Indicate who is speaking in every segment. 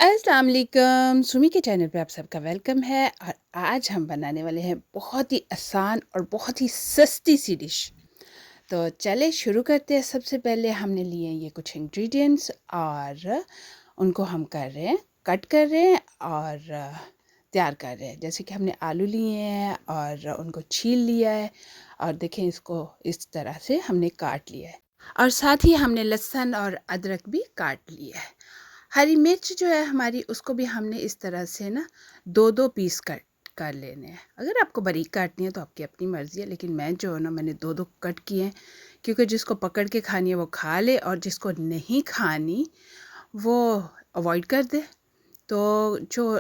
Speaker 1: अस्सलाम वालेकुम, सुमी के चैनल पे आप सबका वेलकम है। और आज हम बनाने वाले हैं बहुत ही आसान और बहुत ही सस्ती सी डिश। तो चले शुरू करते हैं। सबसे पहले हमने लिए ये कुछ इंग्रेडिएंट्स और उनको हम कर रहे हैं, कट कर रहे हैं और तैयार कर रहे हैं। जैसे कि हमने आलू लिए हैं और उनको छील लिया है और देखें इसको इस तरह से हमने काट लिया है। और साथ ही हमने लहसुन और अदरक भी काट लिया है। हरी मिर्च जो है हमारी, उसको भी हमने इस तरह से ना दो दो पीस कट कर लेने हैं। अगर आपको बारीक काटनी है तो आपकी अपनी मर्ज़ी है, लेकिन मैं जो है ना मैंने दो दो कट किए हैं, क्योंकि जिसको पकड़ के खानी है वो खा ले और जिसको नहीं खानी वो अवॉइड कर दे। तो जो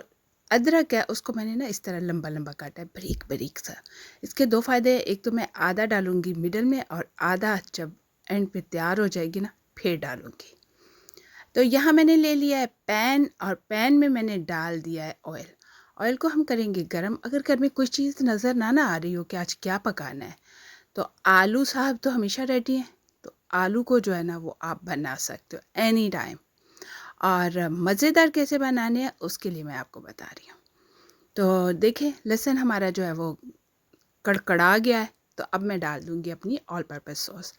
Speaker 1: अदरक है उसको मैंने ना इस तरह लंबा लंबा काटा है, बारीक बारीक सा। इसके दो फ़ायदे हैं, एक तो मैं आधा डालूँगी मिडल में और आधा जब एंड पे तैयार हो जाएगी ना फिर डालूँगी। तो यहाँ मैंने ले लिया है पैन और पैन में मैंने डाल दिया है ऑयल। ऑयल को हम करेंगे गरम। अगर घर में कोई चीज़ नज़र ना आ रही हो कि आज क्या पकाना है, तो आलू साहब तो हमेशा रेडी हैं। तो आलू को जो है ना वो आप बना सकते हो एनी टाइम। और मज़ेदार कैसे बनाने हैं उसके लिए मैं आपको बता रही हूँ। तो देखें लहसुन हमारा जो है वो कड़कड़ा गया है। तो अब मैं डाल दूँगी अपनी all purpose sauce.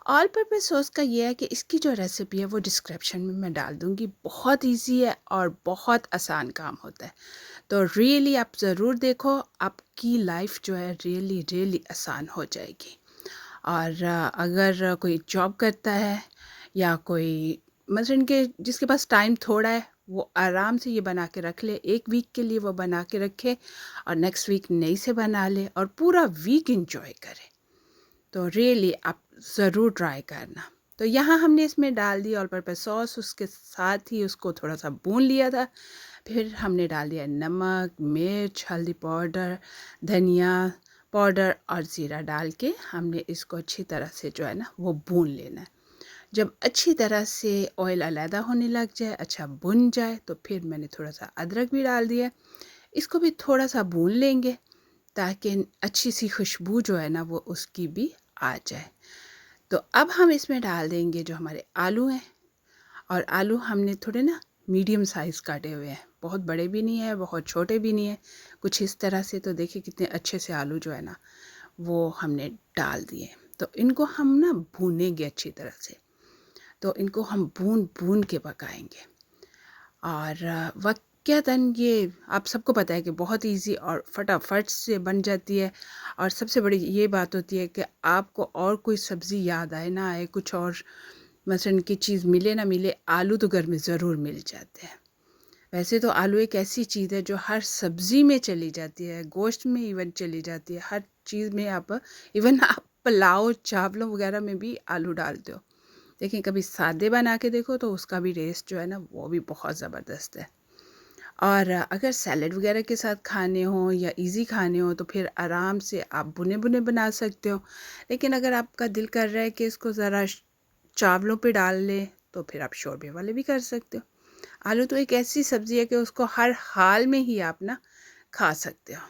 Speaker 1: All purpose sauce का ये है कि इसकी जो रेसिपी है वो डिस्क्रिप्शन में मैं डाल दूँगी। बहुत ईज़ी है और बहुत आसान काम होता है। तो रियली आप ज़रूर देखो, आपकी लाइफ जो है रियली रियली आसान हो जाएगी। और अगर कोई जॉब करता है या कोई मसलन के जिसके पास टाइम थोड़ा है, वो आराम से ये बना के रख ले। 1 वीक के लिए वो बना के रखे और नेक्स्ट वीक नई से बना ले और पूरा वीक एन्जॉय करे। तो रियली आप ज़रूर ट्राई करना। तो यहाँ हमने इसमें डाल दी ऑल पर्पस सॉस, उसके साथ ही उसको थोड़ा-सा भून लिया था। फिर हमने डाल दिया नमक, मिर्च, हल्दी पाउडर, धनिया पाउडर और ज़ीरा डाल के हमने इसको अच्छी तरह से जो है ना वो भून लेना है। जब अच्छी तरह से ऑयल अलहदा होने लग जाए, अच्छा भुन जाए, तो फिर मैंने थोड़ा-सा अदरक भी डाल दिया। इसको भी थोड़ा-सा भून लेंगे ताकि अच्छी सी खुशबू जो है ना वो उसकी भी आ जाए। तो अब हम इसमें डाल देंगे जो हमारे आलू हैं। और आलू हमने थोड़े ना मीडियम साइज़ काटे हुए हैं, बहुत बड़े भी नहीं है बहुत छोटे भी नहीं है, कुछ इस तरह से। तो देखिए कितने अच्छे से आलू जो है ना वो हमने डाल दिए। तो इनको हम ना भूनेंगे अच्छी तरह से। तो इनको हम भून भून के पकाएंगे। और वाक़ईतन ये आप सबको पता है कि बहुत इजी और फटाफट से बन जाती है। और सबसे बड़ी ये बात होती है कि आपको और कोई सब्ज़ी याद आए ना आए, कुछ और मसलन की चीज़ मिले ना मिले, आलू तो घर में ज़रूर मिल जाते हैं। वैसे तो आलू एक ऐसी चीज़ है जो हर सब्ज़ी में चली जाती है, गोश्त में इवन चली जाती है, हर चीज़ में आप इवन आप पुलाव चावलों वगैरह में भी आलू डालते हो। लेकिन कभी सादे बना के देखो तो उसका भी टेस्ट जो है ना वो भी बहुत ज़बरदस्त है। और अगर सैलेड वगैरह के साथ खाने हों या इजी खाने हों तो फिर आराम से आप बुने बुने बना सकते हो। लेकिन अगर आपका दिल कर रहा है कि इसको ज़रा चावलों पे डाल लें तो फिर आप शोरबे वाले भी कर सकते हो। आलू तो एक ऐसी सब्ज़ी है कि उसको हर हाल में ही आप ना खा सकते हो।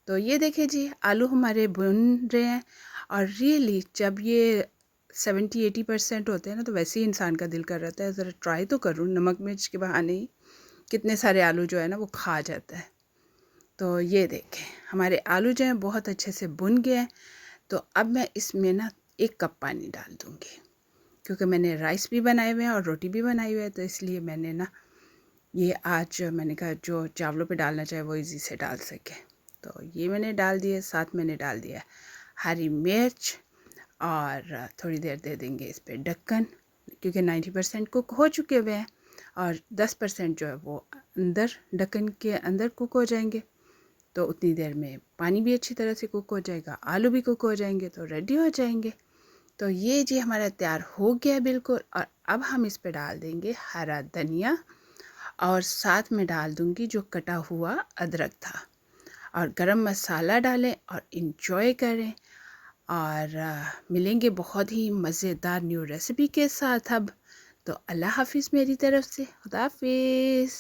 Speaker 1: तो ये देखिए जी आलू हमारे भुन रहे हैं। और रियली जब ये 70-80% होते हैं ना तो वैसे ही इंसान का दिल कर रहता है ज़रा ट्राई तो करूँ नमक मिर्च के बहाने ही कितने सारे आलू जो है ना वो खा जाता है। तो ये देखें हमारे आलू जो हैं बहुत अच्छे से भुन गए हैं। तो अब मैं इसमें ना 1 कप पानी डाल दूँगी, क्योंकि मैंने राइस भी बनाए हुए हैं और रोटी भी बनाई हुई है। तो इसलिए मैंने ना ये आज मैंने कहा जो चावलों पे डालना चाहे वो इजी से डाल सके। तो ये मैंने डाल दिए, साथ मैंने डाल दिया हरी मिर्च। और थोड़ी देर दे देंगे इस पे ढक्कन, क्योंकि 90% कुक हो चुके हुए हैं और 10% जो है वो अंदर ढक्कन के अंदर कुक हो जाएंगे। तो उतनी देर में पानी भी अच्छी तरह से कुक हो जाएगा, आलू भी कुक हो जाएंगे, तो रेडी हो जाएंगे। तो ये जी हमारा तैयार हो गया है बिल्कुल। और अब हम इस पे डाल देंगे हरा धनिया और साथ में डाल दूंगी जो कटा हुआ अदरक था। और गरम मसाला डालें और इन्जॉय करें। और मिलेंगे बहुत ही मज़ेदार न्यू रेसिपी के साथ अब। तो अल्लाह हाफ़िज़ मेरी तरफ़ से, खुदा हाफ़िज़।